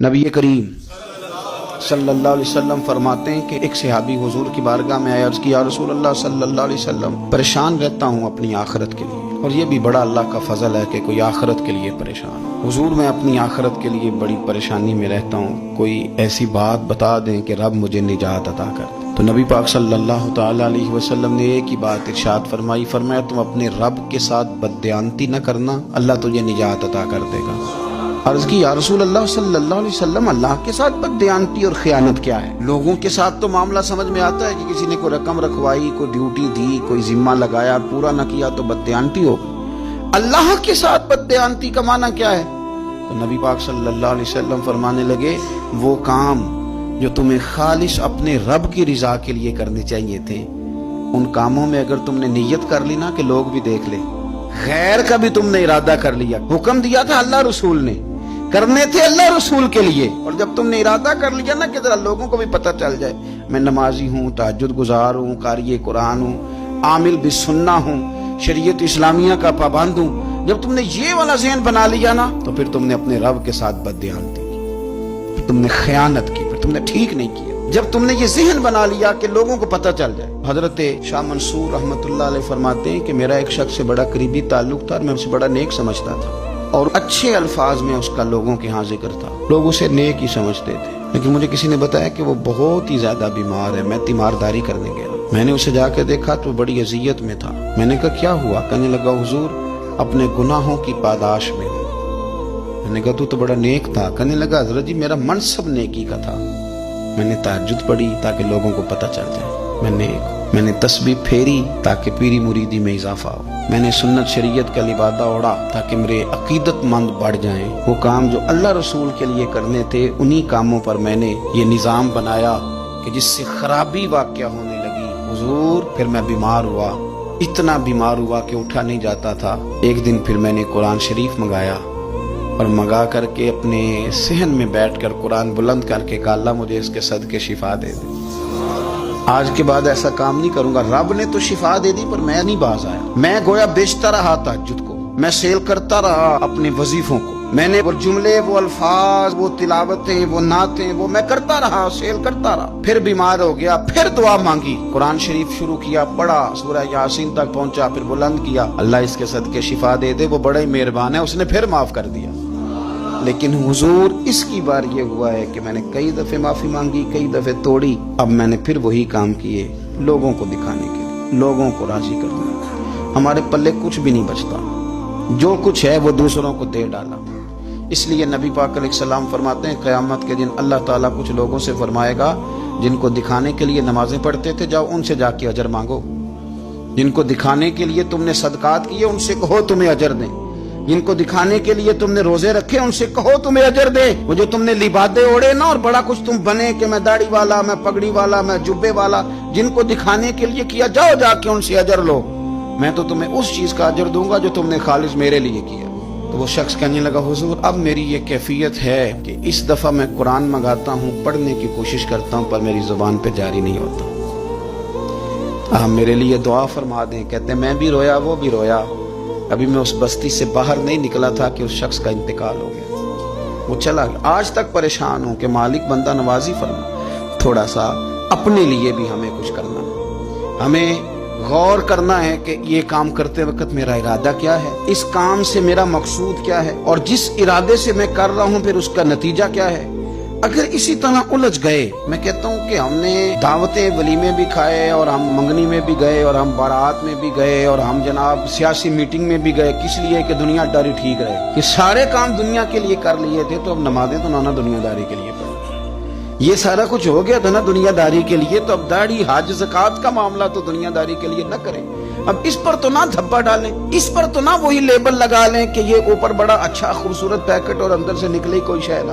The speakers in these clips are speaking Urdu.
نبی کریم صلی اللہ علیہ وسلم فرماتے ہیں کہ ایک صحابی حضور کی بارگاہ میں آیا، عرض کی یا رسول اللہ صلی اللہ علیہ وسلم پریشان رہتا ہوں اپنی آخرت کے لیے، اور یہ بھی بڑا اللہ کا فضل ہے کہ کوئی آخرت کے لیے پریشان ہو۔ حضور میں اپنی آخرت کے لیے بڑی پریشانی میں رہتا ہوں، کوئی ایسی بات بتا دیں کہ رب مجھے نجات عطا کر دے۔ تو نبی پاک صلی اللہ تعالی علیہ وسلم نے ایک ہی بات ارشاد فرمائی، فرمایا تم اپنے رب کے ساتھ بددیانتی نہ کرنا، اللہ تجھے نجات عطا کر دے گا۔ عرض کی یا رسول اللہ صلی اللہ علیہ وسلم اللہ کے ساتھ بددیانتی اور خیانت کیا ہے؟ لوگوں کے ساتھ تو معاملہ سمجھ میں آتا ہے کہ کسی نے کوئی رقم رکھوائی، کوئی ڈیوٹی دی، کوئی ذمہ لگایا، پورا نہ کیا تو بددیانتی ہو۔ اللہ کے ساتھ بددیانتی کا معنی کیا ہے؟ تو نبی پاک صلی اللہ علیہ وسلم فرمانے لگے وہ کام جو تمہیں خالص اپنے رب کی رضا کے لیے کرنے چاہیے تھے، ان کاموں میں اگر تم نے نیت کر لی نا کہ لوگ بھی دیکھ لیں، غیر کا بھی تم نے ارادہ کر لیا، حکم دیا تھا اللہ رسول نے، کرنے تھے اللہ رسول کے لیے، اور جب تم نے ارادہ کر لیا نا کہ ذرا لوگوں کو بھی پتہ چل جائے میں نمازی ہوں، تہجد گزار ہوں، قاری قرآن ہوں، عامل بالسنہ ہوں، شریعت اسلامیہ کا پابند ہوں، جب تم نے یہ والا ذہن بنا لیا نا تو پھر تم نے اپنے رب کے ساتھ بددیانتی کی، پھر تم نے خیانت کی، پھر تم نے ٹھیک نہیں کیا۔ جب تم نے یہ ذہن بنا لیا کہ لوگوں کو پتہ چل جائے۔ حضرت شاہ منصور رحمۃ اللہ علیہ فرماتے ہیں کہ میرا ایک شخص سے بڑا قریبی تعلق تھا اور میں اسے بڑا نیک سمجھتا تھا، اور اچھے الفاظ میں اس کا لوگوں کے ہاں ذکر تھا، لوگ اسے نیک ہی سمجھتے تھے، لیکن مجھے کسی نے بتایا کہ وہ بہت ہی زیادہ بیمار ہے۔ میں تیمارداری کرنے گیا، میں نے اسے جا کے دیکھا تو بڑی اذیت میں تھا۔ میں نے کہا کیا ہوا؟ کہنے لگا حضور اپنے گناہوں کی پاداش میں ہوں۔ میں نے کہا تو بڑا نیک تھا۔ کہنے لگا حضرت جی میرا منصب نیکی کا تھا، میں نے تہجد پڑھی تاکہ لوگوں کو پتہ چل جائے میں نیک ہوں، میں نے تسبیح پھیری تاکہ پیری مریدی میں اضافہ ہو، میں نے سنت شریعت کا لبادہ اوڑھا تاکہ میرے عقیدت مند بڑھ جائیں۔ وہ کام جو اللہ رسول کے لیے کرنے تھے انہی کاموں پر میں نے یہ نظام بنایا کہ جس سے خرابی واقع ہونے لگی۔ حضور پھر میں بیمار ہوا، اتنا بیمار ہوا کہ اٹھا نہیں جاتا تھا۔ ایک دن پھر میں نے قرآن شریف منگایا اور منگا کر کے اپنے صحن میں بیٹھ کر قرآن بلند کر کے کہا اللہ مجھے اس کے صدقے شفا دے دے، آج کے بعد ایسا کام نہیں کروں گا۔ رب نے تو شفا دے دی پر میں نہیں باز آیا، میں گویا بیچتا رہا تہجد کو، میں سیل کرتا رہا اپنے وظیفوں کو، میں نے وہ جملے، وہ الفاظ، وہ تلاوتیں، وہ نعتیں وہ میں کرتا رہا، سیل کرتا رہا۔ پھر بیمار ہو گیا، پھر دعا مانگی، قرآن شریف شروع کیا، پڑھا، سورہ یاسین تک پہنچا، پھر بلند کیا، اللہ اس کے صدقے شفا دے دے، وہ بڑا ہی مہربان ہے، اس نے پھر معاف کر دیا۔ لیکن حضور اس کی بار یہ ہوا ہے کہ میں نے کئی دفعے معافی مانگی، کئی دفعے توڑی، اب میں نے پھر وہی کام کیے لوگوں کو دکھانے کے لیے، لوگوں کو راضی کرنا۔ ہمارے پلے کچھ بھی نہیں بچتا، جو کچھ ہے وہ دوسروں کو دے ڈالا۔ اس لیے نبی پاک علیہ السلام فرماتے ہیں قیامت کے دن اللہ تعالیٰ کچھ لوگوں سے فرمائے گا جن کو دکھانے کے لیے نمازیں پڑھتے تھے جاؤ ان سے جا کے اجر مانگو، جن کو دکھانے کے لیے تم نے صدقات کیے ان سے کہو تمہیں اجر دیں، جن کو دکھانے کے لیے تم نے روزے رکھے ان سے کہو تمہیں اجر دے۔ وہ جو تم نے لبادے اوڑے نا اور بڑا کچھ تم بنے کہ میں داڑھی والا، میں پگڑی والا، میں جبے والا، جن کو دکھانے کے لیے کیا جاؤ جا کے ان سے اجر لو، میں تو تمہیں اس چیز کا اجر دوں گا جو تم نے خالص میرے لیے کیا۔ تو وہ شخص کہنے لگا حضور اب میری یہ کیفیت ہے کہ اس دفعہ میں قرآن منگاتا ہوں، پڑھنے کی کوشش کرتا ہوں پر میری زبان پہ جاری نہیں ہوتا، آپ میرے لیے دعا فرما دیں۔ کہتے ہیں میں بھی رویا، وہ بھی رویا، ابھی میں اس بستی سے باہر نہیں نکلا تھا کہ اس شخص کا انتقال ہو گیا، وہ چلا گیا۔ آج تک پریشان ہوں کہ مالک بندہ نوازی فرما، تھوڑا سا اپنے لیے بھی ہمیں کچھ کرنا ہے، ہمیں غور کرنا ہے کہ یہ کام کرتے وقت میرا ارادہ کیا ہے، اس کام سے میرا مقصود کیا ہے، اور جس ارادے سے میں کر رہا ہوں پھر اس کا نتیجہ کیا ہے۔ اگر اسی طرح الجھ گئے، میں کہتا ہوں کہ ہم نے دعوتیں ولیمے بھی کھائے اور ہم منگنی میں بھی گئے اور ہم بارات میں بھی گئے اور ہم جناب سیاسی میٹنگ میں بھی گئے، کس لیے کہ دنیا داری ٹھیک رہے، یہ سارے کام دنیا کے لیے کر لیے تھے، تو اب نمازیں تو نانا دنیا داری کے لیے پڑھ، یہ سارا کچھ ہو گیا تھا نا دنیا داری کے لیے، تو اب داڑھی حج زکوٰۃ کا معاملہ تو دنیا داری کے لیے نہ کریں۔ اب اس پر تو نہ دھبا ڈالیں، اس پر تو نہ وہی لیبل لگا لیں کہ یہ اوپر بڑا اچھا خوبصورت پیکٹ اور اندر سے نکلے کوئی شے نہ،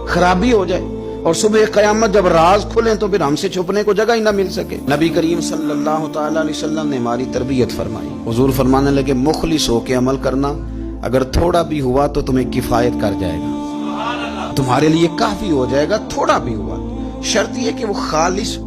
خرابی ہو جائے اور صبح قیامت جب راز کھلیں تو پھر ہم سے چھپنے کو جگہ ہی نہ مل سکے۔ نبی کریم صلی اللہ تعالی علیہ وسلم نے ہماری تربیت فرمائی، حضور فرمانے لگے مخلص ہو کے عمل کرنا، اگر تھوڑا بھی ہوا تو تمہیں کفایت کر جائے گا، تمہارے لیے کافی ہو جائے گا، تھوڑا بھی ہوا، شرط یہ کہ وہ خالص ہو۔